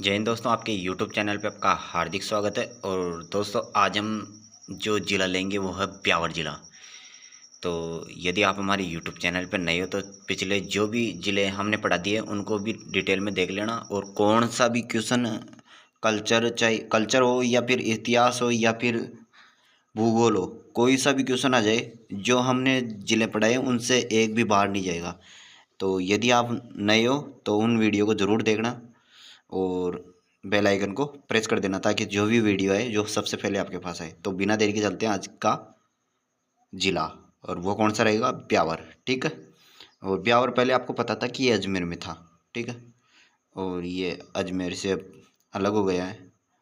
जय हिंद दोस्तों, आपके यूट्यूब चैनल पे आपका हार्दिक स्वागत है। और दोस्तों, आज हम जो ज़िला लेंगे वो है ब्यावर ज़िला। तो यदि आप हमारे यूट्यूब चैनल पर नए हो तो पिछले जो भी ज़िले हमने पढ़ा दिए उनको भी डिटेल में देख लेना। और कौन सा भी क्वेश्चन कल्चर, चाहे कल्चर हो या फिर इतिहास हो या फिर भूगोल हो, कोई सा भी क्वेश्चन आ जाए, जो हमने ज़िले पढ़ाए उनसे एक भी बाहर नहीं जाएगा। तो यदि आप नए हो तो उन वीडियो को ज़रूर देखना और बेल आइकन को प्रेस कर देना, ताकि जो भी वीडियो है जो सबसे पहले आपके पास आए। तो बिना देरी के चलते हैं आज का जिला, और वो कौन सा रहेगा? ब्यावर। ठीक है। और ब्यावर पहले आपको पता था कि ये अजमेर में था। ठीक है। और ये अजमेर से अब अलग हो गया है।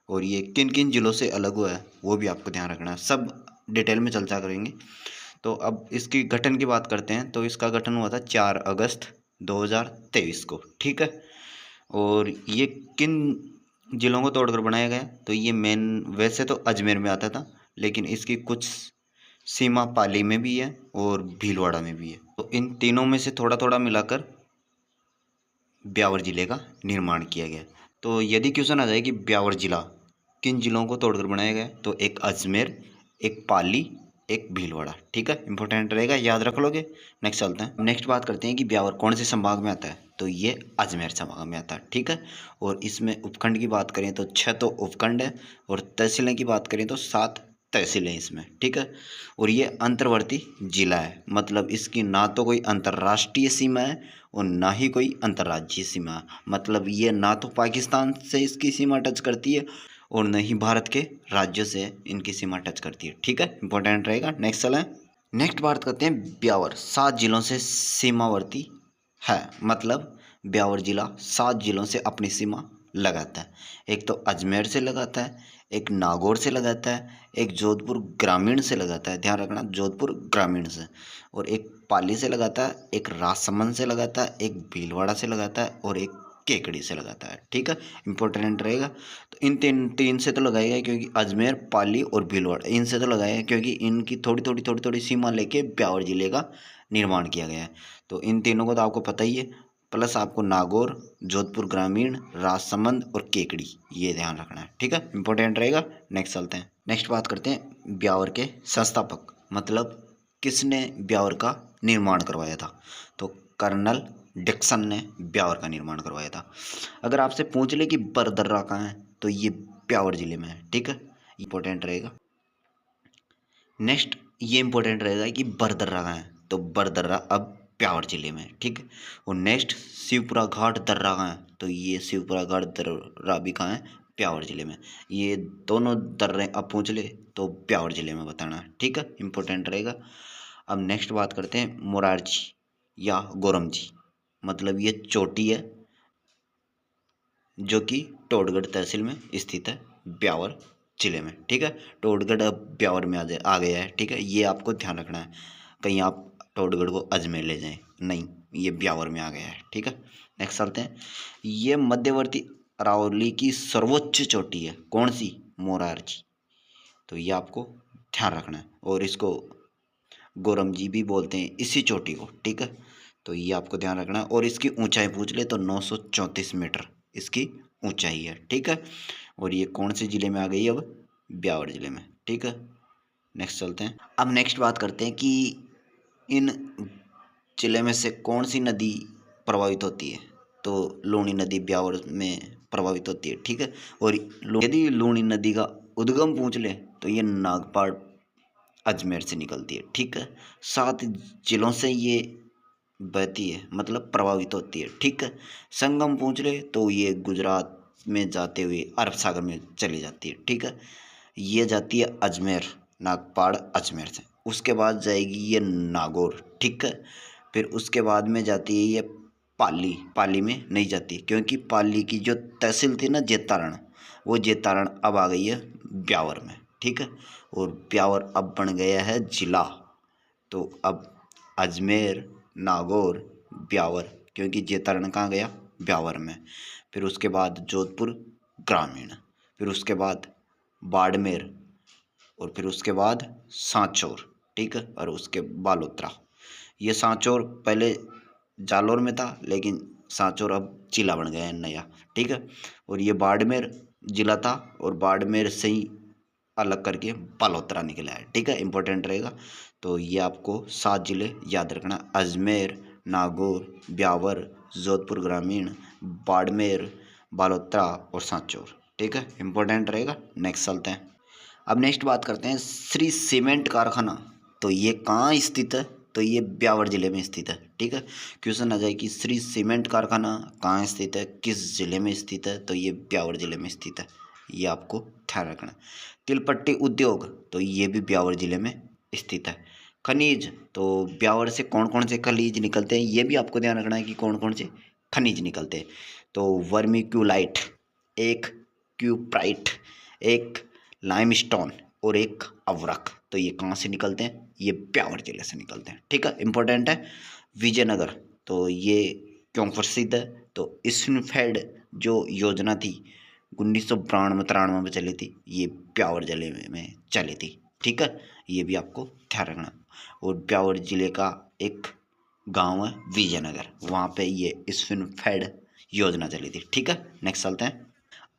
और ये किन किन ज़िलों से अलग हुआ है वो भी आपको ध्यान रखना है। सब डिटेल में चर्चा करेंगे। तो अब इसकी गठन की बात करते हैं। तो इसका गठन हुआ था 4 अगस्त 2023 को। ठीक है। और ये किन जिलों को तोड़कर बनाया गया? तो ये मेन वैसे तो अजमेर में आता था, लेकिन इसकी कुछ सीमा पाली में भी है और भीलवाड़ा में भी है। तो इन तीनों में से थोड़ा थोड़ा मिलाकर ब्यावर जिले का निर्माण किया गया। तो यदि क्वेश्चन आ जाए कि ब्यावर जिला किन जिलों को तोड़कर बनाया गया, तो एक अजमेर, एक पाली, एक भीलवाड़ा। ठीक है, इंपॉर्टेंट रहेगा, याद रख लोगे। नेक्स्ट चलते हैं। नेक्स्ट बात करते हैं कि ब्यावर कौन से संभाग में आता है। तो ये अजमेर संभाग में आता है। ठीक है। और इसमें उपखंड की बात करें तो 6 तो उपखंड है, और तहसीलें की बात करें तो 7 तहसीलें इसमें। ठीक है। और ये अंतर्वर्ती जिला है, मतलब इसकी ना तो कोई अंतर्राष्ट्रीय सीमा है और ना ही कोई अंतर्राज्यीय सीमा। मतलब ये ना तो पाकिस्तान से इसकी सीमा टच करती है और न ही भारत के राज्यों से इनकी सीमा टच करती है। ठीक है, इंपॉर्टेंट रहेगा। नेक्स्ट चलें। नेक्स्ट बात करते हैं ब्यावर 7 जिलों से सीमावर्ती है। मतलब ब्यावर जिला 7 जिलों से अपनी सीमा लगाता है। एक तो अजमेर से लगाता है, एक नागौर से लगाता है, एक जोधपुर ग्रामीण से लगाता है, ध्यान रखना, जोधपुर ग्रामीण से। और एक पाली से लगाता है, एक राजसमंद से लगाता है, एक भीलवाड़ा से लगाता है और एक केकड़ी से लगाता है। ठीक है, इंपॉर्टेंट रहेगा। तो इन तीन तीन से तो लगाएगा, क्योंकि अजमेर, पाली और भीलवाड़ा, इनसे तो लगाएगा क्योंकि इनकी थोड़ी थोड़ी थोड़ी थोड़ी सीमा लेके ब्यावर जिले का निर्माण किया गया है। तो इन तीनों को तो आपको पता ही है, प्लस आपको नागौर, जोधपुर ग्रामीण, राजसमंद और केकड़ी, ये ध्यान रखना है। ठीक है, इंपॉर्टेंट रहेगा। नेक्स्ट चलते हैं। नेक्स्ट बात करते हैं ब्यावर के संस्थापक, मतलब किसने ब्यावर का निर्माण करवाया था। तो कर्नल डिक्सन ने ब्यावर का निर्माण करवाया था। अगर आपसे पूछ ले कि बरदर्रा कहाँ है, तो ये ब्यावर जिले में है। ठीक है, इंपॉर्टेंट रहेगा। नेक्स्ट ये इंपॉर्टेंट रहेगा कि बरदर्रा कहाँ है, तो बरदर्रा अब ब्यावर जिले में है। ठीक है। और नेक्स्ट शिवपुरा घाट दर्रा कहाँ है, तो ये शिवपुरा घाट दर्रा भी कहाँ है? ब्यावर जिले में। ये दोनों दर्रे अब पूछ ले तो ब्यावर जिले में बताना है। ठीक है, इंपॉर्टेंट रहेगा। अब नेक्स्ट बात करते हैं मोरारजी या गोरमजी, मतलब ये चोटी है जो कि टोडगढ़ तहसील में स्थित है, ब्यावर जिले में। ठीक है, टोडगढ़ अब ब्यावर में आ गया है। ठीक है, ये आपको ध्यान रखना है, कहीं आप टोडगढ़ को अजमेर ले जाएं, नहीं, ये ब्यावर में आ गया है। ठीक है, नेक्स्ट चलते हैं। ये मध्यवर्ती अरावली की सर्वोच्च चोटी है, कौन सी? मोरारजी। तो ये आपको ध्यान रखना है। और इसको गोरमजी भी बोलते हैं इसी चोटी को। ठीक है, तो ये आपको ध्यान रखना है। और इसकी ऊंचाई पूछ ले तो 934 मीटर इसकी ऊंचाई है। ठीक है। और ये कौन से ज़िले में आ गई? अब ब्यावर ज़िले में। ठीक है, नेक्स्ट चलते हैं। अब नेक्स्ट बात करते हैं कि इन ज़िले में से कौन सी नदी प्रभावित होती है। तो लूनी नदी ब्यावर में प्रभावित होती है। ठीक है। और यदि लूनी नदी का उद्गम पूछ ले तो ये नागपाड़ अजमेर से निकलती है। ठीक है, 7 जिलों से ये बहती है, मतलब प्रभावित होती है। ठीक है। संगम पूछ ले तो ये गुजरात में जाते हुए अरब सागर में चली जाती है। ठीक है, ये जाती है अजमेर, नागपाड़ अजमेर से। उसके बाद जाएगी ये नागौर। ठीक है। फिर उसके बाद में जाती है ये पाली। पाली में नहीं जाती, क्योंकि पाली की जो तहसील थी ना जेतारण, वो जेतारण अब आ गई है ब्यावर में। ठीक है। और ब्यावर अब बन गया है जिला। तो अब अजमेर, नागौर, ब्यावर, क्योंकि जेतारण कहाँ गया? ब्यावर में। फिर उसके बाद जोधपुर ग्रामीण, फिर उसके बाद बाड़मेर, और फिर उसके बाद सांचौर। ठीक है, और उसके बालोतरा। ये सांचौर पहले जालौर में था, लेकिन सांचौर अब जिला बन गया है नया, ठीक है। और ये बाड़मेर जिला था और बाड़मेर से ही अलग करके बालोतरा निकला है, ठीक है, इंपॉर्टेंट रहेगा। तो ये आपको 7 जिले याद रखना, अजमेर, नागौर, ब्यावर, जोधपुर ग्रामीण, बाड़मेर, बालोतरा और सांचौर, ठीक है, इंपॉर्टेंट रहेगा। नेक्स्ट चलते हैं। अब नेक्स्ट बात करते हैं श्री सीमेंट कारखाना। तो ये कहाँ स्थित है? तो ये ब्यावर जिले में स्थित है, ठीक है। क्वेश्चन आ जाए कि श्री सीमेंट कारखाना कहाँ स्थित है, किस जिले में स्थित है? तो ये ब्यावर जिले में स्थित है, ये आपको ध्यान रखना। तिलपट्टी उद्योग, तो ये भी ब्यावर जिले में स्थित है। खनिज, तो ब्यावर से कौन कौन से खनिज निकलते हैं, ये भी आपको ध्यान रखना है कि कौन कौन से खनिज निकलते हैं। तो वर्मिक्यूलाइट, एक क्यूप्राइट, एक लाइमस्टोन और एक अवरक। तो ये कहाँ से निकलते हैं? ये ब्यावर जिले से निकलते हैं, ठीक है, इंपॉर्टेंट है। विजयनगर, तो ये क्यों प्रसिद्ध है? तो स्नफेड जो योजना थी 1992-93 में चली थी, ये ब्यावर जिले में चली थी, ठीक है, ये भी आपको ध्यान रखना। और ब्यावर जिले का एक गांव है विजयनगर, वहाँ पे ये स्नफेड योजना चली थी, ठीक है। नेक्स्ट चलते हैं।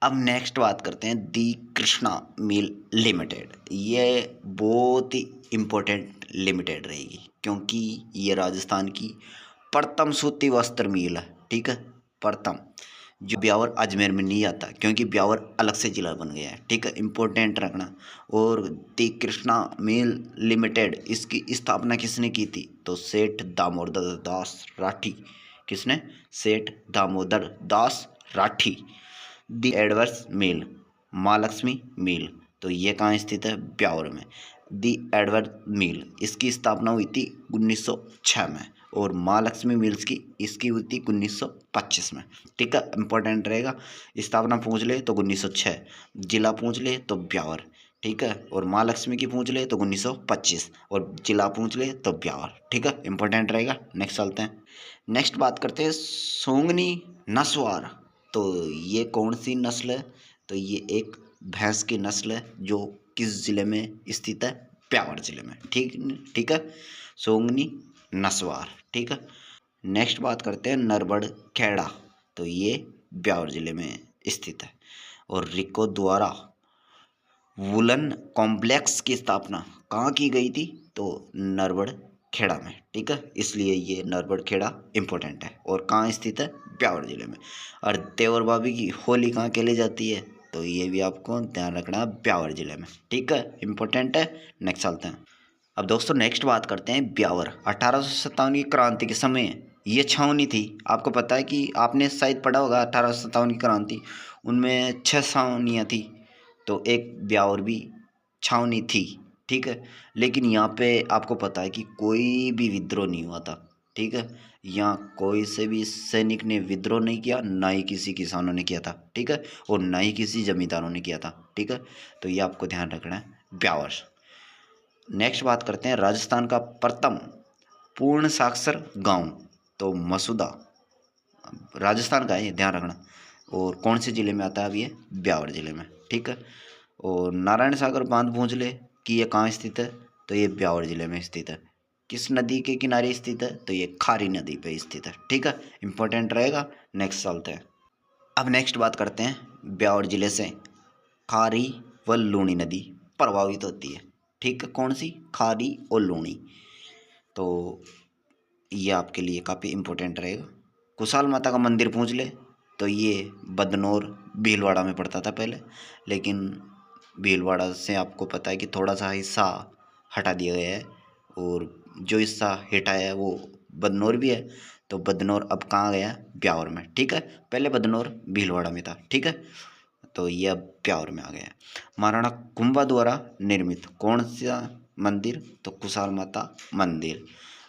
अब नेक्स्ट बात करते हैं दी कृष्णा मिल लिमिटेड। ये बहुत ही इम्पोर्टेंट लिमिटेड रहेगी क्योंकि ये राजस्थान की प्रथम सूती वस्त्र मिल है, ठीक है, प्रथम, जो ब्यावर अजमेर में नहीं आता क्योंकि ब्यावर अलग से जिला बन गया है, ठीक है, इम्पोर्टेंट रखना। और दी कृष्णा मिल लिमिटेड, इसकी स्थापना किसने की थी? तो सेठ दामोदर दास राठी। किसने? सेठ दामोदर दास राठी। दी एडवर्स मिल, माँ लक्ष्मी मिल, तो ये कहाँ स्थित है? ब्यावर में। दी एडवर्स मिल, इसकी स्थापना हुई थी 1906 में और माँ लक्ष्मी मिल्स की इसकी हुई थी 1925 में, ठीक है, इंपॉर्टेंट रहेगा। स्थापना पूछ ले तो 1906, जिला पूछ ले तो ब्यावर, ठीक है, और माँ लक्ष्मी की पूछ ले तो 1925 और जिला पूछ ले तो ब्यावर, ठीक है, इंपॉर्टेंट रहेगा। नेक्स्ट चलते हैं। नेक्स्ट बात करते हैं सोंगनी नस्वार। तो ये कौन सी नस्ल है? तो ये एक भैंस की नस्ल है जो किस जिले में स्थित है? ब्यावर जिले में, ठीक, ठीक है, सोंगनी नस्वार, ठीक है। नेक्स्ट बात करते हैं नरबड़ खेड़ा। तो ये ब्यावर जिले में स्थित है। और रिको द्वारा वुलन कॉम्प्लेक्स की स्थापना कहाँ की गई थी? तो नरबड़ खेड़ा में, ठीक है, इसलिए ये नरबड़ खेड़ा इंपॉर्टेंट है। और कहाँ स्थित है? ब्यावर जिले में। और देवर भाभी की होली कहाँ खेली जाती है? तो ये भी आपको ध्यान रखना है, ब्यावर जिले में, ठीक है, इंपॉर्टेंट है। नेक्स्ट चलते हैं। अब दोस्तों नेक्स्ट बात करते हैं ब्यावर। 1857 की क्रांति के समय ये छावनी थी। आपको पता है कि आपने शायद पढ़ा होगा 1857 की क्रांति, उनमें 6 छावनियाँ थी, तो एक ब्यावर भी छावनी थी, ठीक है। लेकिन यहाँ पे आपको पता है कि कोई भी विद्रोह नहीं हुआ था, ठीक है, यहाँ कोई से भी सैनिक ने विद्रोह नहीं किया, ना ही किसी किसानों ने किया था, ठीक है, और ना ही किसी जमींदारों ने किया था, ठीक है। तो ये आपको ध्यान रखना है, ब्यावर। नेक्स्ट बात करते हैं राजस्थान का प्रथम पूर्ण साक्षर गांव। तो मसूदा राजस्थान का है, ये ध्यान रखना। और कौन से ज़िले में आता है? अब ये ब्यावर ज़िले में, ठीक है। और नारायण सागर बांध पूछ ले कि ये कहाँ स्थित है? तो ये ब्यावर ज़िले में स्थित है। किस नदी के किनारे स्थित है? तो ये खारी नदी पे स्थित है, ठीक है, इंपॉर्टेंट रहेगा। नेक्स्ट चलते हैं। अब नेक्स्ट बात करते हैं ब्यावर ज़िले से खारी व लूणी नदी प्रभावित होती है, ठीक है, कौन सी? खारी और लूणी। तो ये आपके लिए काफ़ी इम्पोर्टेंट रहेगा। कुशाल माता का मंदिर पूछ ले तो ये बदनौर भीलवाड़ा में पड़ता था पहले, लेकिन भीलवाड़ा से आपको पता है कि थोड़ा सा हिस्सा हटा दिया गया है और जो हिस्सा हटाया है वो बदनौर भी है। तो बदनौर अब कहाँ गया? ब्यावर में, ठीक है, पहले बदनौर भीलवाड़ा में था, ठीक है, तो ये अब ब्यावर में आ गया है। महाराणा कुंभा द्वारा निर्मित कौन सा मंदिर? तो कुशाल माता मंदिर।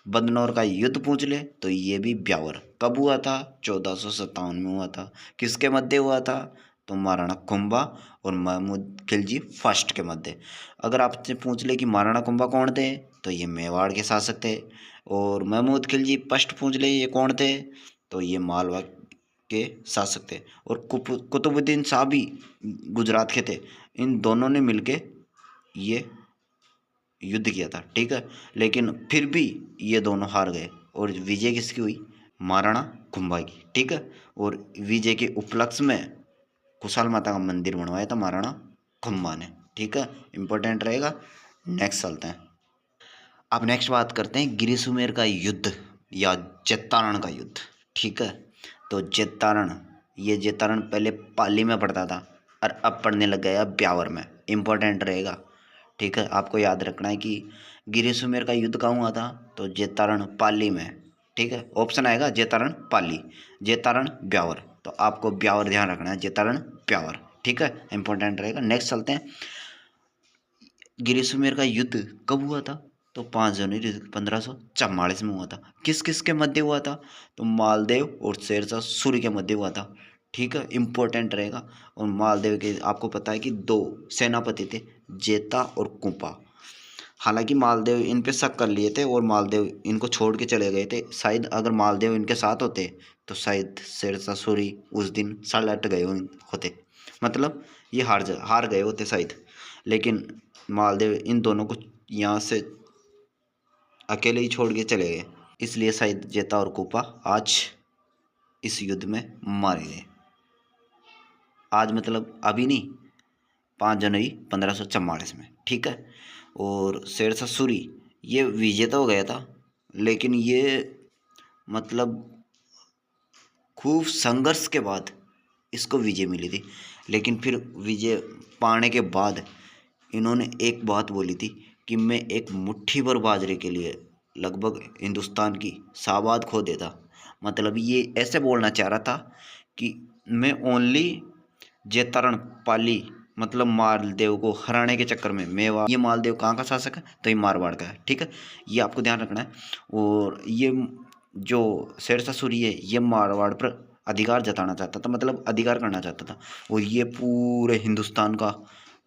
बदनौर का युद्ध पूछ ले तो ये भी ब्यावर। कब हुआ था? 1457 में हुआ था। किसके मध्य हुआ था? तो महाराणा कुंभा और महमूद खिलजी फर्स्ट के मध्य। अगर आपसे पूछ ले कि महाराणा कुंभा कौन थे? तो ये मेवाड़ के शासक थे। और महमूद खिलजी फर्स्ट पूछ ले ये कौन थे? तो ये मालवा के शासक थे। और कुतुबुद्दीन शाह भी गुजरात के थे। इन दोनों ने मिलके ये युद्ध किया था, ठीक है, लेकिन फिर भी ये दोनों हार गए और विजय किसकी हुई? महाराणा खुम्बा की, ठीक है। और विजय के उपलक्ष्य में कुशाल माता का मंदिर बनवाया था महाराणा खुम्बा ने, ठीक है। इंपॉर्टेंट रहेगा। नेक्स्ट चलते हैं। अब नेक्स्ट बात करते हैं गिरी सुमेर का युद्ध या जेतारण का युद्ध, ठीक है। तो जेतारण, ये जेतारण पहले पाली में पड़ता था और अब पढ़ने लग गया ब्यावर में। इंपॉर्टेंट रहेगा, ठीक है। आपको याद रखना है कि गिरी सुमेर का युद्ध कहाँ हुआ था, तो जेतारण पाली में, ठीक है। ऑप्शन आएगा जेतारण पाली, जेतारण ब्यावर, तो आपको ब्यावर ध्यान रखना है, जेतारण ब्यावर, ठीक है। इंपॉर्टेंट रहेगा। नेक्स्ट चलते हैं। गिरी सुमेर का युद्ध कब हुआ था, तो 5 जनवरी 1544 में हुआ था। किस किस के मध्य हुआ था, तो मालदेव और शेरशाह सूरी के मध्य हुआ था, ठीक है। इंपॉर्टेंट रहेगा। और मालदेव के आपको पता है कि 2 सेनापति थे, जेता और कुंपा। हालांकि मालदेव इन पे शक कर लिए थे और मालदेव इनको छोड़ के चले गए थे। शायद अगर मालदेव इनके साथ होते तो शायद शेरशाह सूरी उस दिन सलट गए होते, मतलब ये हार गए होते शायद। लेकिन मालदेव इन दोनों को यहाँ से अकेले ही छोड़ के चले गए, इसलिए शायद जेता और कुपा आज इस युद्ध में मारे गए। आज मतलब अभी नहीं, 5 जनवरी 1544 में, ठीक है। और शेरशाह सूरी ये विजेता हो गया था, लेकिन ये मतलब खूब संघर्ष के बाद इसको विजय मिली थी। लेकिन फिर विजय पाने के बाद इन्होंने एक बात बोली थी कि मैं एक मुट्ठी भर बाजरे के लिए लगभग हिंदुस्तान की साबाद खो देता। मतलब ये ऐसे बोलना चाह रहा था कि मैं ओनली जेतारण पाली, मतलब मालदेव को हराने के चक्कर में मेवा, ये मालदेव कहाँ का शासक है, तो ये मारवाड़ का है, ठीक है। ये आपको ध्यान रखना है। और ये जो शेरशाह सूरी है ये मारवाड़ पर अधिकार जताना चाहता था, मतलब अधिकार करना चाहता था। और ये पूरे हिंदुस्तान का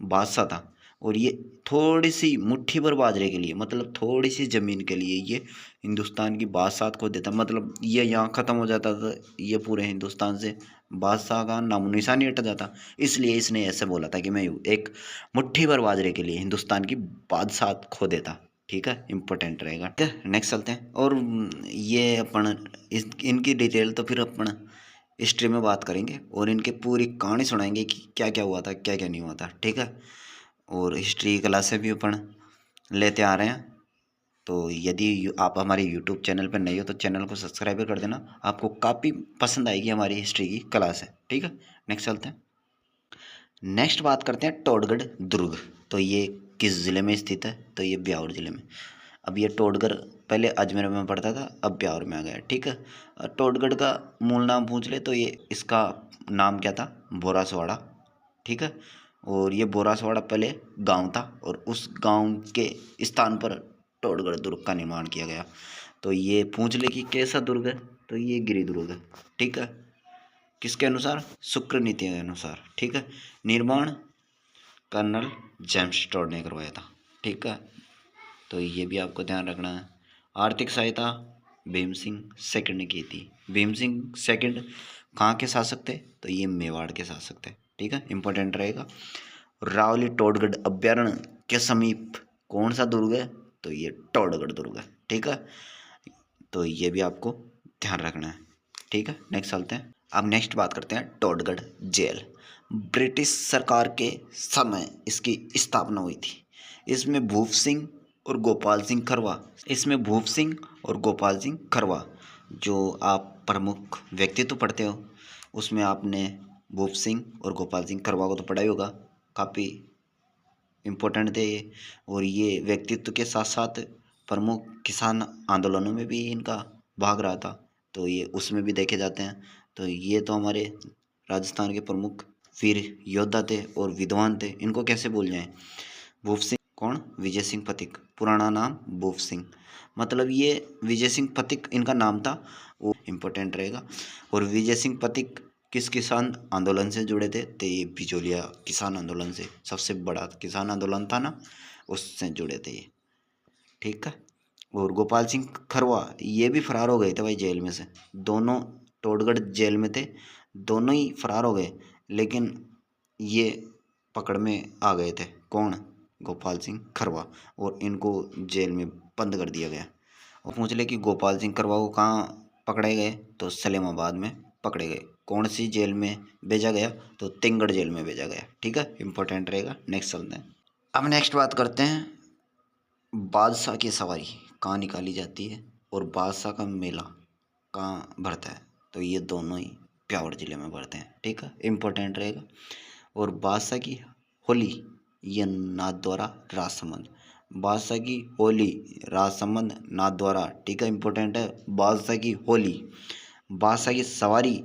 बादशाह था। और ये थोड़ी सी मुट्ठी भर बाजरे के लिए, मतलब थोड़ी सी ज़मीन के लिए ये हिंदुस्तान की बादशाह को देता, मतलब ये यहाँ ख़त्म हो जाता था, ये पूरे हिंदुस्तान से बादशाह का नामो निशान ही हट जाता। इसलिए इसने ऐसे बोला था कि मैं एक मुट्ठी भर बाजरे के लिए हिंदुस्तान की बादशाह खो देता, ठीक है। इंपॉर्टेंट रहेगा, ठीक है। नेक्स्ट चलते हैं। और ये अपन इनकी डिटेल तो फिर अपन हिस्ट्री में बात करेंगे और इनकी पूरी कहानी सुनाएंगे कि क्या क्या हुआ था, क्या क्या नहीं हुआ था, ठीक है। और हिस्ट्री क्लासें भी अपन लेते आ रहे हैं। तो यदि आप हमारे यूट्यूब चैनल पर नए हो तो चैनल को सब्सक्राइब कर देना, आपको काफ़ी पसंद आएगी हमारी हिस्ट्री की क्लास है, ठीक है। नेक्स्ट चलते हैं। नेक्स्ट बात करते हैं टोडगढ़ दुर्ग। तो ये किस ज़िले में स्थित है, तो ये ब्यावर ज़िले में। अब ये टोडगढ़ पहले अजमेर में पड़ता था, अब ब्यावर में आ गया, ठीक है। और टोडगढ़ का मूल नाम पूछ ले तो ये इसका नाम क्या था, बोरासवाड़ा, ठीक है। और ये बोरासवाड़ा पहले गांव था और उस गांव के स्थान पर टोडगढ़ दुर्ग का निर्माण किया गया। तो ये पूछ ले कि कैसा दुर्ग है, तो ये गिरी दुर्ग है, ठीक है। किसके अनुसार, शुक्र नीति के अनुसार, ठीक है। निर्माण कर्नल जेम्स टोड ने करवाया था, ठीक है। तो ये भी आपको ध्यान रखना है। आर्थिक सहायता भीम सिंह सेकंड ने की थी। भीम सिंह सेकंड कहाँ के शासक थे, तो ये मेवाड़ के शासक थे, ठीक है। इंपॉर्टेंट रहेगा। रावली टोडगढ़ अभ्यारण्य के समीप कौन सा दुर्ग है, तो ये टोडगढ़ दुर्ग है, ठीक है। तो ये भी आपको ध्यान रखना है, ठीक है। नेक्स्ट चलते हैं। अब नेक्स्ट बात करते हैं टोडगढ़ जेल। ब्रिटिश सरकार के समय इसकी स्थापना हुई थी। इसमें भूप सिंह और गोपाल सिंह खरवा, इसमें भूप सिंह और गोपाल सिंह खरवा जो आप प्रमुख व्यक्तित्व पढ़ते हो, उसमें आपने भूप सिंह और गोपाल सिंह खरवा को तो पढ़ा ही होगा, काफ़ी इम्पोर्टेंट थे ये। और ये व्यक्तित्व के साथ साथ प्रमुख किसान आंदोलनों में भी इनका भाग रहा था, तो ये उसमें भी देखे जाते हैं। तो ये तो हमारे राजस्थान के प्रमुख वीर योद्धा थे और विद्वान थे, इनको कैसे भूल जाएं। भूप सिंह कौन, विजय सिंह पथिक, पुराना नाम भूप सिंह, मतलब ये विजय सिंह पथिक इनका नाम था, वो इम्पोर्टेंट रहेगा। और विजय सिंह पथिक किस किसान आंदोलन से जुड़े थे, तो ये बिचौलिया किसान आंदोलन से, सबसे बड़ा किसान आंदोलन था ना, उससे जुड़े थे ये, ठीक है। और गोपाल सिंह खरवा ये भी फरार हो गए थे भाई जेल में से, दोनों टोडगढ़ जेल में थे, दोनों ही फरार हो गए, लेकिन ये पकड़ में आ गए थे, कौन, गोपाल सिंह खरवा, और इनको जेल में बंद कर दिया गया। और पूछ ले कि गोपाल सिंह खरवा को कहाँ पकड़े गए तो सलीमाबाद में पकड़े गए। कौन सी जेल में भेजा गया तो तिंगड़ जेल में भेजा गया। ठीक है, इंपॉर्टेंट रहेगा। नेक्स्ट चलते हैं। अब नेक्स्ट बात करते हैं, बादशाह की सवारी कहाँ निकाली जाती है और बादशाह का मेला कहाँ भरता है। तो ये दोनों ही ब्यावर जिले में भरते हैं। ठीक है, इंपॉर्टेंट रहेगा। और बादशाह की होली ये नाथद्वारा राजसमंद, बादशाह की होली राजसमंद नाथद्वारा। ठीक है, इंपॉर्टेंट है। बादशाह की होली, बादशाह की सवारी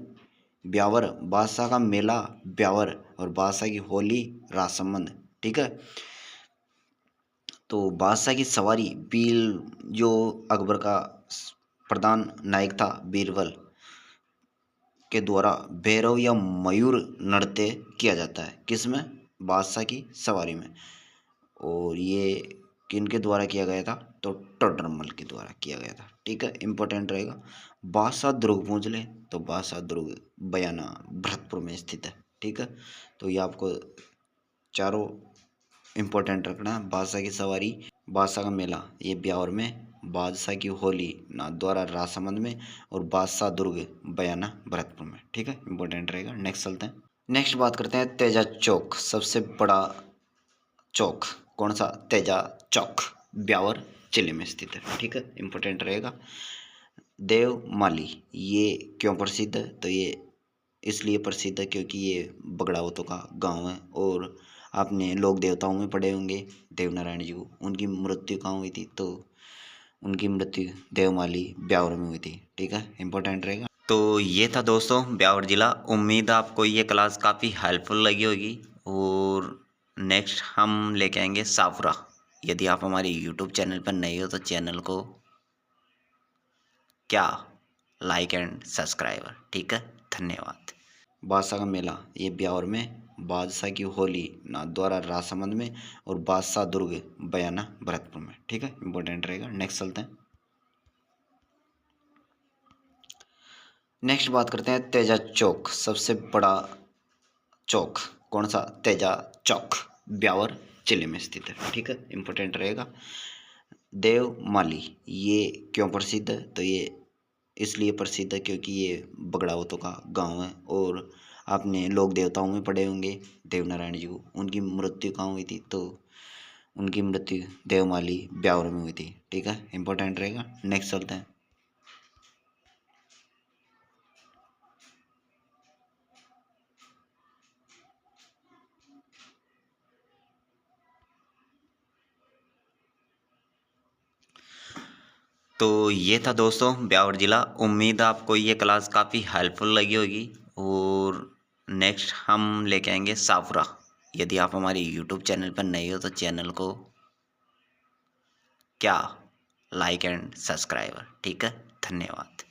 ब्यावर, बादशाह का मेला ब्यावर और बादशाह की होली राजसमंद। ठीक है, तो बादशाह की सवारी जो अकबर का प्रधान नायक था बीरबल के द्वारा भैरव या मयूर नृत्य किया जाता है। किसमें? बादशाह की सवारी में। और ये किनके द्वारा किया गया था तो टोडरमल के द्वारा किया गया था। ठीक है, इंपॉर्टेंट रहेगा। बादशाह दुर्ग पहुँच ले तो बादशाह दुर्ग बयाना भरतपुर में स्थित है। ठीक है, तो ये आपको चारों इंपॉर्टेंट रखना है। बादशाह की सवारी, बादशाह का मेला ये ब्यावर में, बादशाह की होली नाथद्वारा राजसमंद में और बादशाह दुर्ग बयाना भरतपुर में। ठीक है, इंपॉर्टेंट रहेगा। नेक्स्ट चलते हैं। नेक्स्ट बात करते हैं तेजा चौक, सबसे बड़ा चौक कौन सा? तेजा चौक ब्यावर जिले में स्थित है। ठीक है, इंपॉर्टेंट रहेगा। देवमाली ये क्यों प्रसिद्ध है? तो ये इसलिए प्रसिद्ध है क्योंकि ये बगड़ावतों का गांव है। और आपने लोक देवताओं में पढ़े होंगे देवनारायण जी को, उनकी मृत्यु कहाँ हुई थी तो उनकी मृत्यु देवमाली ब्यावर में हुई थी। ठीक है, इंपॉर्टेंट रहेगा। तो ये था दोस्तों ब्यावर जिला। उम्मीद आपको ये क्लास काफ़ी हेल्पफुल लगी होगी। और नेक्स्ट हम लेके आएंगे साफरा। यदि आप हमारे यूट्यूब चैनल पर नए हो तो चैनल को क्या लाइक एंड सब्सक्राइबर। ठीक है, धन्यवाद। बादशाह का मेला ये ब्यावर में, बादशाह की होली नाथद्वारा राजसमंद में और बादशाह दुर्ग बयाना भरतपुर में। ठीक है, इंपॉर्टेंट रहेगा। नेक्स्ट चलते हैं। नेक्स्ट बात करते हैं तेजा चौक, सबसे बड़ा चौक कौन सा? तेजा चौक ब्यावर जिले में स्थित है। ठीक है, इंपॉर्टेंट रहेगा। देवमाली ये क्यों प्रसिद्ध है? तो ये इसलिए प्रसिद्ध है क्योंकि ये बगड़ावतों का गांव है। और आपने लोक देवताओं में पढ़े होंगे देवनारायण जी को, उनकी मृत्यु कहाँ हुई थी तो उनकी मृत्यु देवमाली ब्यावर में हुई थी। ठीक है, इंपॉर्टेंट रहेगा। नेक्स्ट चलते हैं। तो ये था दोस्तों ब्यावर जिला। उम्मीद आपको ये क्लास काफ़ी हेल्पफुल लगी होगी। और नेक्स्ट हम लेके आएंगे साफरा। यदि आप हमारे यूट्यूब चैनल पर नए हो तो चैनल को क्या लाइक एंड सब्सक्राइबर। ठीक है, धन्यवाद।